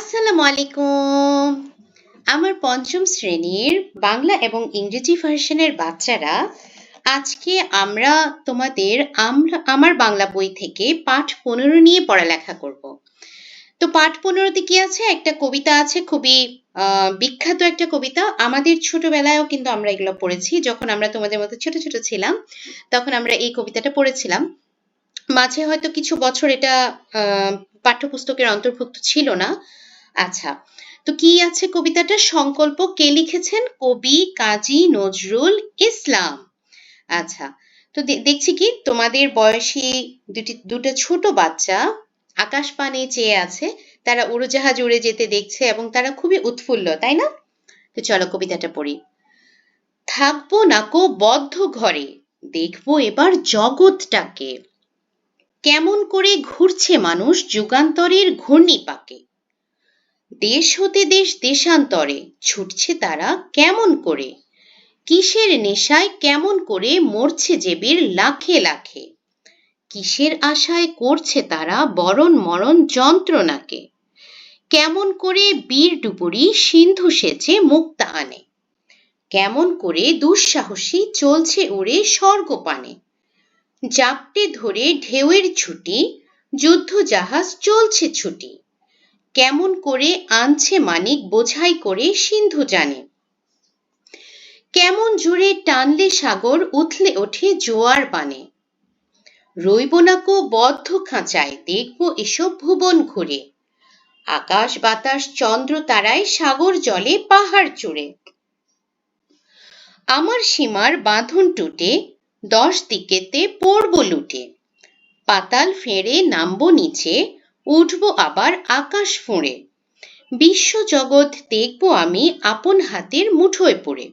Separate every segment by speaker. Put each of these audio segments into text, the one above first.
Speaker 1: আসসালামু আলাইকুম। আমার পঞ্চম শ্রেণীর বাংলা এবং ইংরেজি ভার্সনের বাচ্চারা, আজকে আমরা তোমাদের আমার বাংলা বই থেকে পাঠ 15 নিয়ে পড়ালেখা করব। তো পাঠ 15তে কি আছে? একটা কবিতা আছে, খুবই বিখ্যাত একটা কবিতা। আমাদের ছোটবেলায়ও কিন্তু আমরা এগুলো পড়েছি। যখন আমরা তোমাদের মতো ছোট ছোট ছিলাম, তখন আমরা এই কবিতাটা পড়েছিলাম। মাঝে হয়তো কিছু বছর এটা পাঠ্যপুস্তকের অন্তর্ভুক্ত ছিল না। আচ্ছা, তো কি আছে কবিতাটা? সংকল্প কে লিখেছেন? কবি কাজী নজরুল ইসলাম। আচ্ছা, তো দেখছি কি তোমাদের বয়সী দুটো ছোট বাচ্চা আকাশ পানে চেয়ে আছে। তারা উড়োজাহাজ উড়ে যেতে দেখছে এবং তারা খুবই উৎফুল্ল, তাই না? তো চলো কবিতাটা পড়ি। থাকবো নাকো বদ্ধ ঘরে, দেখবো এবার জগৎটাকে, কেমন করে ঘুরছে মানুষ যুগান্তরের ঘূর্ণিপাকে। দেশ হতে দেশ দেশান্তরে ছুটছে তারা কেমন করে, কিসের নেশায় কেমন করে মরছে যে বীর লাখে লাখে, কিসের আশায় করছে তারা বরণ মরণ যন্ত্রণাকে, কেমন করে বীর ডুবুরি সিন্ধু সেচে মুক্তা আনে, কেমন করে দুঃসাহসী চলছে উড়ে স্বর্গপানে, জাপটে ধরে ঢেউয়ের ছুটি যুদ্ধ জাহাজ চলছে ছুটি, কেমন করে আনছে মানিক বোঝাই করে সিন্ধু জানে, কেমন জোরে টানলে সাগর উথলে ওঠে জোয়ার বানে, রইব নাকো বদ্ধ খাঁচায় দেখব এসব ভুবন ঘুরে, আকাশ বাতাস চন্দ্র তারায় সাগর জলে পাহাড় চূড়ে, আমার সীমার বাঁধন টুটে 10 দিকেতে পড়ব লুটে, পাতাল ফেরে নামবো নিচে উঠবো আবার আকাশ ফুঁড়ে, বিশ্ব জগৎ দেখবো আমি আপন হাতের মুঠোয় পড়ে।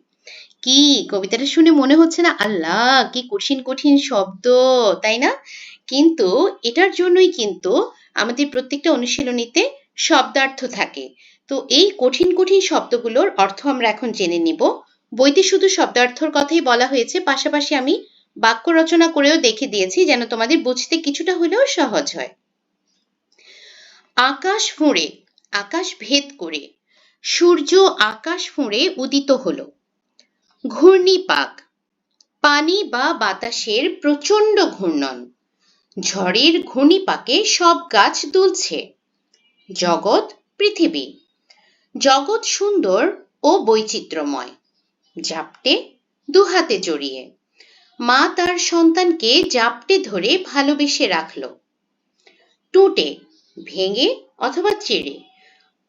Speaker 1: কি কবিতাটা শুনে মনে হচ্ছে না আল্লাহ কি কঠিন কঠিন শব্দ, তাই না? কিন্তু এটার জন্যই কিন্তু আমাদের প্রত্যেকটা অনুশীলনীতে শব্দার্থ থাকে। তো এই কঠিন কঠিন শব্দগুলোর অর্থ আমরা এখন জেনে নিব। বইতে শুধু শব্দার্থর কথাই বলা হয়েছে, পাশাপাশি আমি বাক্য রচনা করেও দেখে দিয়েছি যেন তোমাদের বুঝতে কিছুটা হলেও সহজ হয়। আকাশ ফুঁড়ে, আকাশ ভেদ করে, সূর্য আকাশ ফুঁড়ে উদিত হলো। ঘূর্ণিপাক, পানি বা বাতাসের প্রচণ্ড ঘূর্ণন, ঝড়ের ঘূর্ণিপাকে সব গাছ দুলছে। জগৎ পৃথিবী, জগৎ সুন্দর ও বৈচিত্র্যময়, জাপটে দুহাতে জড়িয়ে, মা তার সন্তানকে জাপটে ধরে ভালোবেসে রাখলো। টুটে, ভেঙে অথবা চিড়ে,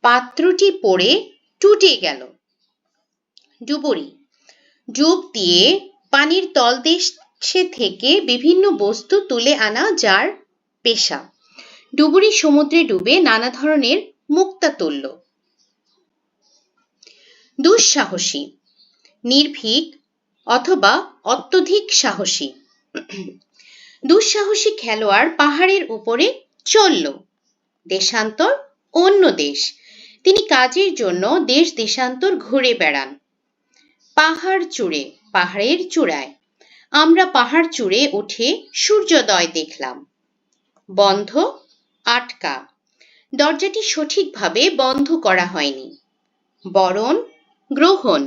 Speaker 1: পাত্রটি পড়ে টুটে গেল। ডুবুরি, ডুব দিয়ে পানির তলদেশে থেকে বিভিন্ন বস্তু তুলে আনা যার পেশা। ডুবুরি সমুদ্রে ডুবে নানা ধরনের মুক্তা তুলল। দুঃসাহসী, নির্ভীক অথবা অত্যধিক সাহসী। দুঃসাহসী খেলোয়াড় পাহাড়ের উপরে চলল। দেশান্তর, অন্য দেশ, তিনি কাজের জন্য দেশ দেশান্তর ঘুরে বেড়ান। পাহাড় চূড়ে, পাহাড়ের চূড়ায়, আমরা পাহাড় চূড়ে উঠে সূর্যোদয় দেখলাম। বন্ধ, আটকা, দরজাটি সঠিকভাবে বন্ধ করা হয়নি। বরণ, গ্রহণ,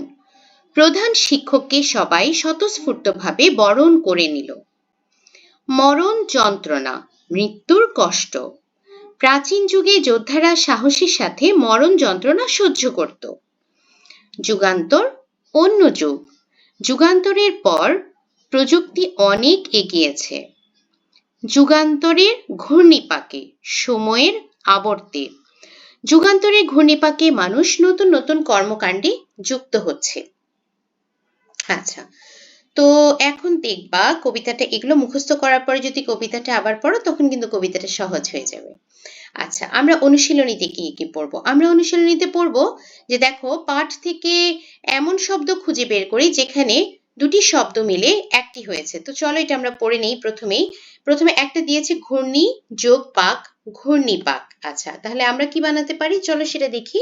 Speaker 1: প্রধান শিক্ষককে সবাই স্বতঃস্ফূর্তভাবে বরণ করে নিল। মরণ যন্ত্রণা, মৃত্যুর কষ্ট, প্রাচীন যুগে যোদ্ধারা সাহসের সাথে মরণ যন্ত্রণা সহ্য করত। যুগান্তর, অন্য যুগ, যুগান্তরের পর প্রযুক্তি অনেক এগিয়েছে। যুগান্তরের ঘূর্ণিপাকে, সময়ের আবর্তে, যুগান্তরের ঘূর্ণিপাকে মানুষ নতুন নতুন কর্মকাণ্ডে যুক্ত হচ্ছে। আচ্ছা, তো এখন দেখবা কবিতাটা এগুলো মুখস্থ করার পরে যদি কবিতাটা আবার পড়ো তখন কিন্তু কবিতাটা সহজ হয়ে যাবে। আচ্ছা, আমরা অনুশীলনীতে কি কি পড়বো? আমরা অনুশীলনীতে পড়বো যে দেখো পাঠ থেকে এমন শব্দ খুঁজে বের করি যেখানে দুটি শব্দ মিলে একটি হয়েছে। তো চলো এটা আমরা পড়ে নেই। প্রথমে একটা দিয়েছে ঘূর্ণি যোগ পাক, ঘূর্ণিপাক। আচ্ছা, তাহলে আমরা কি বানাতে পারি চলো সেটা দেখি।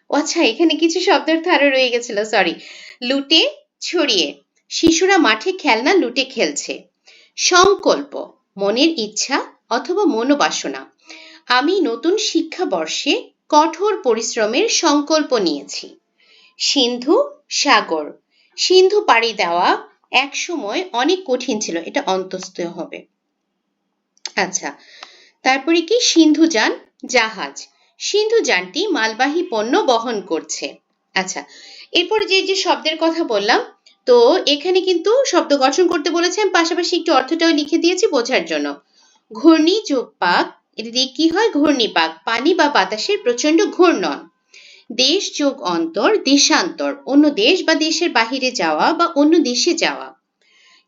Speaker 1: আচ্ছা, এখানে কিছু শব্দার্থ আরো রয়ে গেছিল, সরি। লুটে, ছড়িয়ে, শিশুরা মাঠে খেলনা লুটে খেলছে। সংকল্প, মনের ইচ্ছা অথবা মনোবাসনা, আমি নতুন শিক্ষাবর্ষে কঠোর পরিশ্রমের সংকল্প নিয়েছি। সিন্ধু সাগর, সিন্ধু পাড়ি দেওয়া একসময় অনেক কঠিন ছিল, এটা অন্তস্থ হবে। আচ্ছা, তারপরে কি সিন্ধুযান জাহাজ, সিন্ধুযানটি মালবাহী পণ্য বহন করছে। আচ্ছা, এরপরে যে যে শব্দের কথা বললাম, তো এখানে কিন্তু শব্দ গঠন করতে বলেছে, আমি পাশাপাশি একটু অর্থটাও লিখে দিয়েছি বোঝার জন্য। ঘূর্ণি যোগ পাক, এটা দিয়ে কি হয়? ঘূর্ণিপাক, পানি বা বাতাসের প্রচন্ড ঘূর্ণন। দেশ যোগ অন্তর, দেশান্তর, অন্য দেশ বা দেশের বাহিরে যাওয়া বা অন্য দেশে যাওয়া।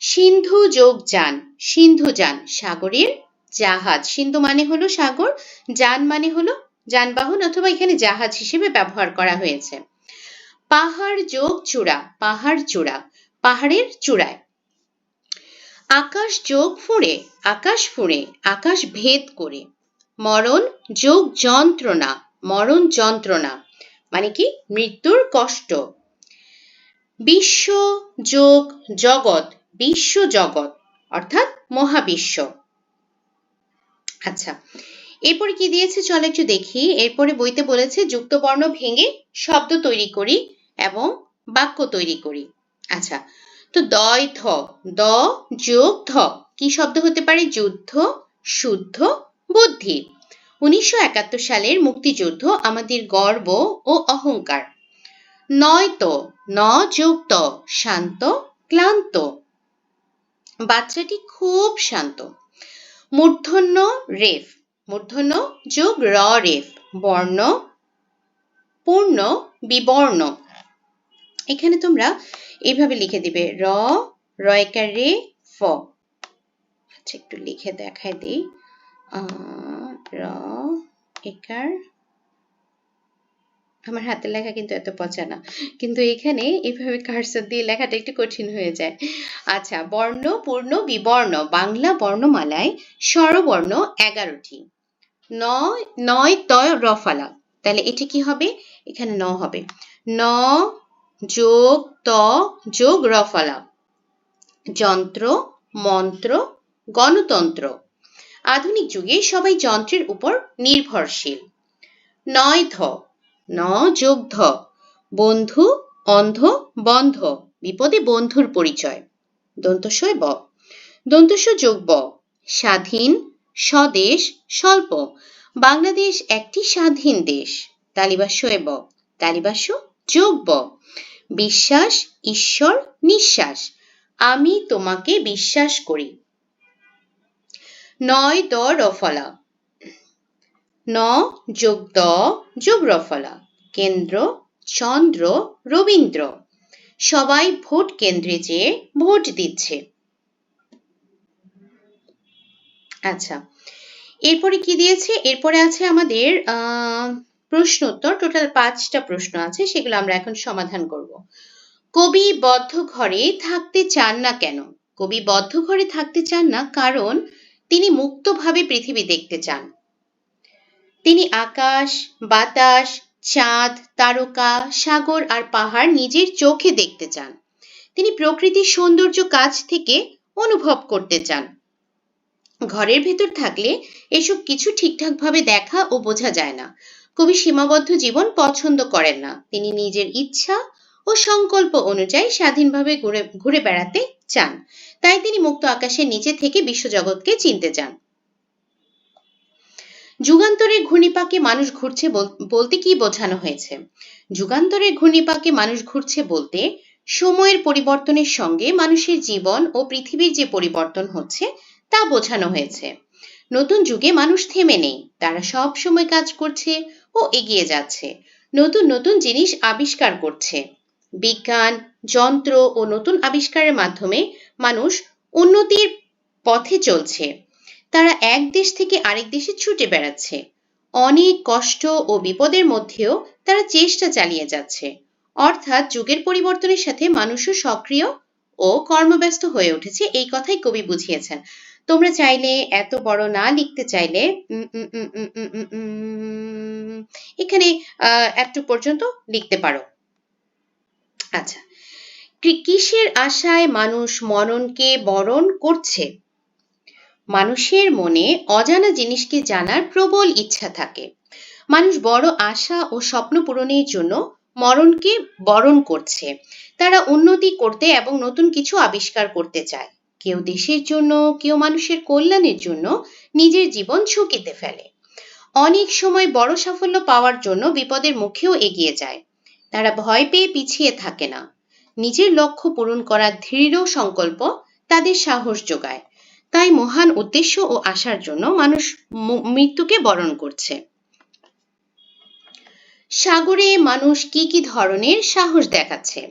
Speaker 1: সিন্ধু যোগ যান, সিন্ধুযান, সাগরের জাহাজ। সিন্ধু মানে হলো সাগর, যান মানে হলো যানবাহন অথবা এখানে জাহাজ হিসেবে ব্যবহার করা হয়েছে। পাহাড় যোগ চূড়া, পাহাড় চূড়া, পাহাড়ের চূড়ায়। আকাশ যোগ ফুঁড়ে, আকাশ ফুঁড়ে, আকাশ ভেদ করে। মরণ যোগ যন্ত্রণা, মরণ যন্ত্রণা মানে কি? মৃত্যুর কষ্ট। বিশ্ব যোগ জগৎ, বিশ্ব জগৎ অর্থাৎ মহাবিশ্ব। আচ্ছা, এরপরে কি দিয়েছে চলো একটু দেখি। এরপরে বইতে বলেছে যুক্তবর্ণ ভেঙে শব্দ তৈরি করি এবং বাক্য তৈরি করি। আচ্ছা, তো দয় থ, দ যোগ ধ কি শব্দ হতে পারে? যুদ্ধ, শুদ্ধ, বুদ্ধি। 1971 সালের মুক্তিযুদ্ধ আমাদের গর্ব ও অহংকার। নয়তো, ন যোগ ত, শান্ত, ক্লান্ত, বাচ্চাটি খুব শান্ত। মূর্ধন্য রেফ, মূর্ধন্য যোগ র রেফ, বর্ণ, পূর্ণ, বিবর্ণ। এখানে তোমরা এইভাবে লিখে দিবে র, রয়কার রে, ফ। আচ্ছা, একটু লিখে দেখাই দিই। র একার, আমার হাতের লেখা কিন্তু এত পচা না, কিন্তু এখানে এইভাবে কার্সর দিয়ে লেখাটা একটু কঠিন হয়ে যায়। আচ্ছা, বর্ণ, পূর্ণ, বিবর্ণ। বাংলা বর্ণমালায় স্বরবর্ণ 11টি। নয় তয় রফালা, তাহলে এটি কি হবে? এখানে ন হবে। ন যোগ ত যোগ রফালা। যন্ত্র, মন্ত্র, গণতন্ত্র। আধুনিক যুগে সবাই যন্ত্রের উপর নির্ভরশীল। নয় ধ, ন যোগ ধ, বন্ধু, অন্ধ, বন্ধ, বিপদে বন্ধুর পরিচয়। দন্তস্বয় ব, দন্তস্ব যোগ ব, স্বাধীন, স্বদেশ, স্বল্প। বাংলাদেশ একটি স্বাধীন দেশ। তালিবাস্যয় ব, তালিবাস্য যোগ ব। বিশ্বাস, ঈশ্বর, নিঃশ্বাস। আমি তোমাকে বিশ্বাস করি। নয় দ রফলা, ন যোগ দ যোগ রফলা। কেন্দ্র, চন্দ্র, রবীন্দ্র। সবাই ভোট কেন্দ্রে যেয়ে ভোট দিচ্ছে। আচ্ছা, এরপরে কি দিয়েছে? এরপরে আছে আমাদের প্রশ্ন উত্তর। টোটাল 5টা প্রশ্ন আছে, সেগুলো আমরা এখন সমাধান করব। কবি বদ্ধ ঘরে থাকতে চান না কেন? কবি বদ্ধ ঘরে থাকতে চান না কারণ তিনি মুক্তভাবে পৃথিবী দেখতে চান। তিনি আকাশ, বাতাস, চাঁদ, তারকা, সাগর আর পাহাড় নিজের চোখে দেখতে চান। তিনি প্রকৃতির সৌন্দর্য কাছ থেকে অনুভব করতে চান। ঘরের ভেতর থাকলে এসব কিছু ঠিকঠাকভাবে দেখা ও বোঝা যায় না। কবি সীমাবদ্ধ জীবন পছন্দ করেন না। তিনি নিজের ইচ্ছা ও সংকল্প অনুযায়ী স্বাধীনভাবে ঘুরে বেড়াতে চান। তাই তিনি মুক্ত আকাশের নিচে থেকে বিশ্বজগৎকে চিনতে চান। যুগান্তরের ঘূর্ণিপাকে মানুষ ঘুরছে বলতে কি বোঝানো হয়েছে? যুগান্তরের ঘূর্ণিপাকে মানুষ ঘুরছে বলতে সময়ের পরিবর্তনের সঙ্গে মানুষের জীবন ও পৃথিবীর যে পরিবর্তন হচ্ছে তা বোঝানো হয়েছে। নতুন যুগে মানুষ থেমে নেই, তারা সব সময় কাজ করছে ও এগিয়ে যাচ্ছে। নতুন নতুন জিনিস আবিষ্কার করছে। বিজ্ঞান, যন্ত্র ও নতুন আবিষ্কারের মাধ্যমে মানুষ উন্নতির পথে চলছে। তারা এক দেশ থেকে আরেক দেশে ছুটে বেড়াচ্ছে। অনেক কষ্ট ও বিপদের মধ্যেও তারা চেষ্টা চালিয়ে যাচ্ছে। অর্থাৎ যুগের পরিবর্তনের সাথে মানুষও সক্রিয় ও কর্মব্যস্ত হয়ে উঠেছে, এই কথাই কবি বুঝিয়েছেন। তোমরা চাইলে এত বড় না লিখতে চাইলে এখানে একটু পর্যন্ত লিখতে পারো। আচ্ছা, কিসের আশায় মানুষ মরণকে বরণ করছে? মানুষের মনে অজানা জিনিসকে জানার প্রবল ইচ্ছা থাকে। মানুষ বড় আশা ও স্বপ্ন পূরণের জন্য মরণকে বরণ করছে। তারা উন্নতি করতে এবং নতুন কিছু আবিষ্কার করতে চায়। কেউ দেশের জন্য, কেউ মানুষের কল্যাণের জন্য নিজের জীবন ঝুঁকিতে ফেলে। অনেক সময় বড় সাফল্য পাওয়ার জন্য বিপদের মুখেও এগিয়ে যায়। তারা ভয় পেয়ে পিছিয়ে থাকে না। নিজের লক্ষ্য পূরণ করার দৃঢ় সংকল্প তাদের সাহস যোগায়। তাই মহান উদ্দেশ্য ও আশার জন্য মানুষ মৃত্যুকে বরণ করছে। সাগরে মানুষ কি কি ধরনের সাহস দেখাচ্ছে?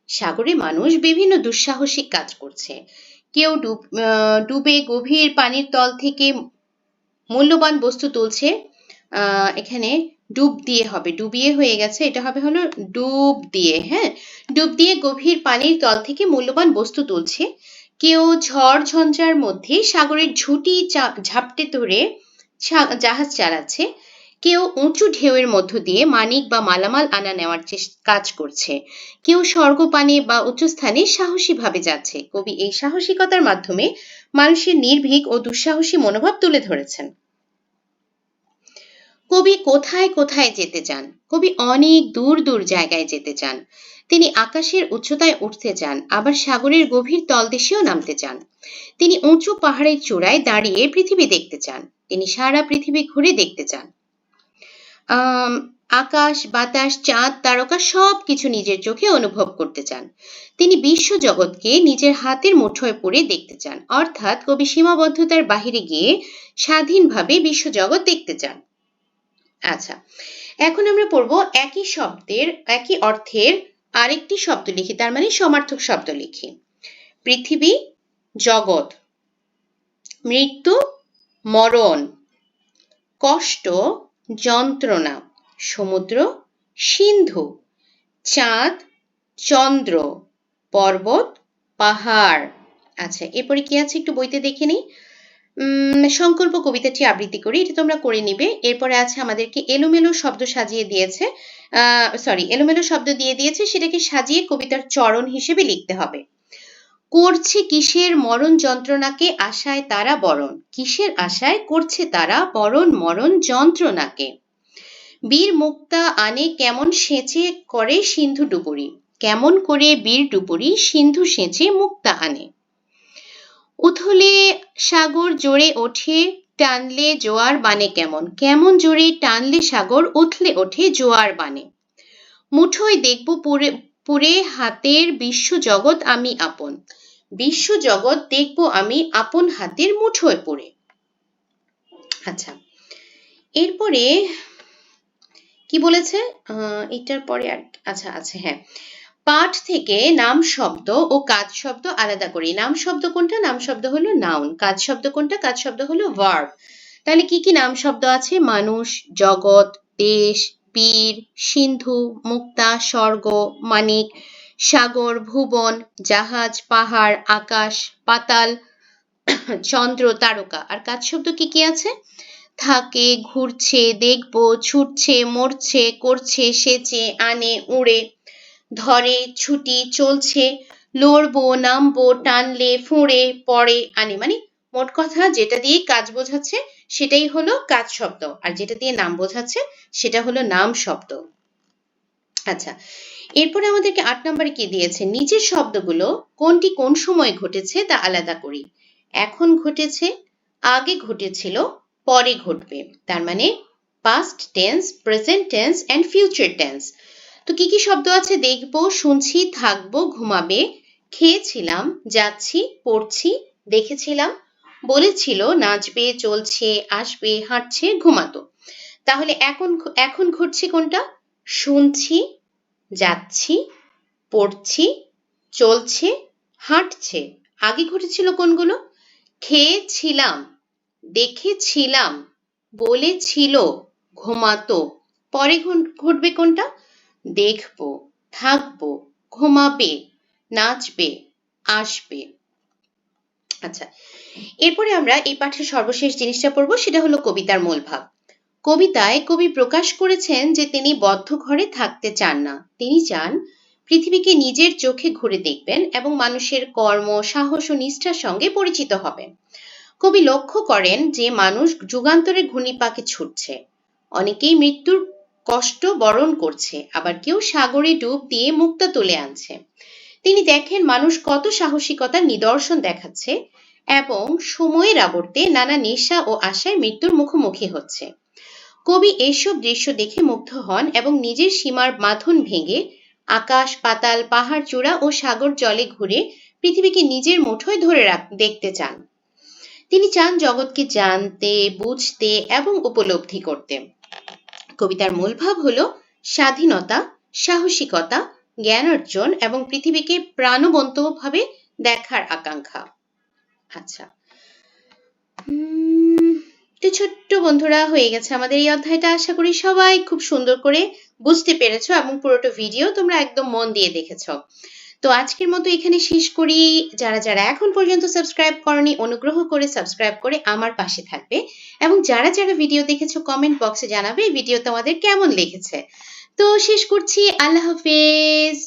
Speaker 1: সাগরে মানুষ বিভিন্ন দুঃসাহসিক কাজ করছে। কেউ ডুবে গভীর পানির তল থেকে মূল্যবান বস্তু তুলছে। এখানে ডুব দিয়ে হবে, ডুবিয়ে হয়ে গেছে, এটা হবে হলো ডুব দিয়ে। হ্যাঁ, ডুব দিয়ে গভীর পানির তল থেকে মূল্যবান বস্তু তুলছে। কেউ ঝড় ঝঞ্ঝার মধ্যে সাগরের ঝুঁটি ঝাপটে ধরে জাহাজ চালাচ্ছে। কেউ উঁচু ঢেউয়ের মধ্য দিয়ে মানিক বা মালামাল আনা নেওয়ার কাজ করছে। কেউ স্বর্গপানে বা উচ্চ স্থানে সাহসীভাবে যাচ্ছে। কবি এই সাহসিকতার মাধ্যমে মানুষের নির্ভীক ও দুঃসাহসী মনোভাব তুলে ধরেছেন। কবি কোথায় কোথায় যেতে চান? কবি অনেক দূর দূর জায়গায় যেতে চান। তিনি আকাশের উচ্চতায় উঠতে চান, আবার সাগরের গভীর তলদেশেও নামতে চান। তিনি উঁচু পাহাড়ের চূড়ায় দাঁড়িয়ে পৃথিবী দেখতে চান। তিনি সারা পৃথিবী ঘুরে দেখতে চান। আকাশ, বাতাস, চাঁদ, তারকা সবকিছু নিজের চোখে অনুভব করতে চান। তিনি বিশ্ব জগৎকে নিজের হাতের মুঠোয় পড়ে দেখতে চান। অর্থাৎ কবি সীমাবদ্ধতার বাহিরে গিয়ে স্বাধীনভাবে বিশ্বজগৎ দেখতে চান। আচ্ছা, এখন আমরা পড়ব একই শব্দের একই অর্থের আরেকটি শব্দ লিখি, তার মানে সমার্থক শব্দ লিখি। পৃথিবী, জগৎ। মৃত্যু, মরণ। কষ্ট, যন্ত্রণা। সমুদ্র, সিন্ধু। চাঁদ, চন্দ্র। পর্বত, পাহাড়। আচ্ছা, এরপরে কি আছে একটু বইতে দেখে নিই। সংকল্প কবিতাটি আবৃত্তি করি, এটা তোমরা করে নিবে। এরপরে আছে আমাদেরকে এলোমেলো শব্দ সাজিয়ে দিয়েছে, এলোমেলো শব্দ দিয়ে দিয়েছে, সেটাকে সাজিয়ে কবিতার চরণ হিসেবে লিখতে হবে। করছে কিসের মরণ যন্ত্রণাকে, আশায় তারা বরণ। কিসের আশায় করছে তারা বরণ মরণ যন্ত্রণাকে? বীর মুক্তা আনে কেমন সেঁচে করে সিন্ধু ডুবুরি। কেমন করে বীর ডুবুরি সিন্ধু সেঁচে মুক্তা আনে? উথলে সাগর জোরে ওঠে টানলে জোয়ার বানে কেমন। কেমন জোরে টানলে সাগর উথলে ওঠে জোয়ার বানে? মুঠোয় দেখব পুরে পুরে হাতের বিশ্ব জগৎ আমি আপন। বিশ্ব জগৎ দেখব আমি আপন হাতের মুঠোয় পড়ে। আচ্ছা, এরপরে কি বলেছে এটার পরে আর আচ্ছা আচ্ছা হ্যাঁ, পাঠ থেকে নাম শব্দ ও কাজ শব্দ আলাদা করি। নাম শব্দ কোনটা? নাম শব্দ হলো নাউন। কাজ শব্দ কোনটা? কাজ শব্দ হলো ভার্ব। তাহলে কি কি নাম শব্দ আছে? মানুষ, জগৎ, দেশ, বীর, সিন্ধু, মুক্তা, স্বর্গ, মানিক, সাগর, ভুবন, জাহাজ, পাহাড়, আকাশ, পাতাল, চন্দ্র, তারকা। আর কাজ শব্দ কি কি আছে? থাকে, ঘুরছে, দেখবো, ছুটছে, মরছে, করছে, সেচে, আনে, উড়ে, ধরে, ছুটি, চলছে, লড়বো, নামবো, টানলে, ফুঁড়ে, পড়ে, আনে। মানে মোট কথা যেটা দিয়ে কাজ বোঝাচ্ছে সেটাই হলো কাজ শব্দ, আর যেটা দিয়ে নাম বোঝাচ্ছে সেটা হলো নাম শব্দ। আচ্ছা, এরপরে আমাদেরকে ৮ নম্বরে কি দিয়েছে? নিচের শব্দগুলো কোনটি কোন সময় ঘটেছে তা আলাদা করি। এখন ঘটেছে, আগে ঘটেছিল, পরে ঘটবে। তার মানে past tense, present tense and future tense. তো কি কি শব্দ আছে দেখবো, শুনছি, থাকবো, ঘুমাবে, খেয়েছিলাম, যাচ্ছি, পড়ছি, দেখেছিলাম, বলেছিল, নাচবে, চলছে, আসবে, হাঁটছে, ঘুমাতো। তাহলে এখন এখন ঘটছে কোনটা? শুনছি, যাচ্ছি, পড়ছি, চলছে, হাঁটছে। আগে ঘটেছিল কোনগুলো? খেয়েছিলাম, দেখেছিলাম, বলেছিল, ঘুমাতো। পরে ঘটবে কোনটা? দেখবো, থাকবো, ঘুমাবে, নাচবে, আসবে। আচ্ছা, এরপরে আমরা এই পাঠের সর্বশেষ জিনিসটা পড়বো, সেটা হলো কবিতার মূল ভাব। কবিতায় কবি প্রকাশ করেছেন যে তিনি বদ্ধ ঘরে থাকতে চান না। তিনি চান পৃথিবীকে নিজের চোখে ঘুরে দেখবেন এবং মানুষের কর্ম, সাহস ও নিষ্ঠার সঙ্গে পরিচিত হবেন। কবি লক্ষ্য করেন যে মানুষ যুগান্তরে ঘূর্ণিপাকে ছুটছে। অনেকেই মৃত্যুর কষ্ট বরণ করছে, আবার কেউ সাগরে ডুব দিয়ে মুক্তা তুলে আনছে। তিনি দেখেন মানুষ কত সাহসিকতার নিদর্শন দেখাচ্ছে এবং সময়ের আবর্তে নানা নেশা ও আশায় মৃত্যুর মুখোমুখি হচ্ছে। কবি এইসব দৃশ্য দেখে মুগ্ধ হন এবং নিজের সীমার বাঁধন ভেঙে আকাশ, পাতাল, পাহাড় চূড়া ও সাগর জলে ঘুরে পৃথিবীকে নিজের মুঠোয় ধরে দেখতে চান। তিনি চান জগৎকে জানতে, বুঝতে এবং উপলব্ধি করতে। কবিতার মূল ভাব হলো স্বাধীনতা, সাহসিকতা, জ্ঞান অর্জন এবং পৃথিবীকে প্রাণবন্তভাবে দেখার আকাঙ্ক্ষা। আচ্ছা, তো ছোট্ট বন্ধুরা, হয়ে গেছে আমাদের এই অধ্যায়টা। আশা করি সবাই খুব সুন্দর করে বুঝতে পেরেছো এবং পুরোটা ভিডিও তোমরা একদম মন দিয়ে দেখেছো। তো আজকের মতো এখানে শেষ করি। যারা যারা এখন পর্যন্ত সাবস্ক্রাইব করনি, অনুগ্রহ করে সাবস্ক্রাইব করে আমার পাশে থাকবে এবং যারা যারা ভিডিও দেখেছো কমেন্ট বক্সে জানাবে এই ভিডিও তোমাদের কেমন লেগেছে। তো শেষ করছি, আল্লাহ হাফেজ।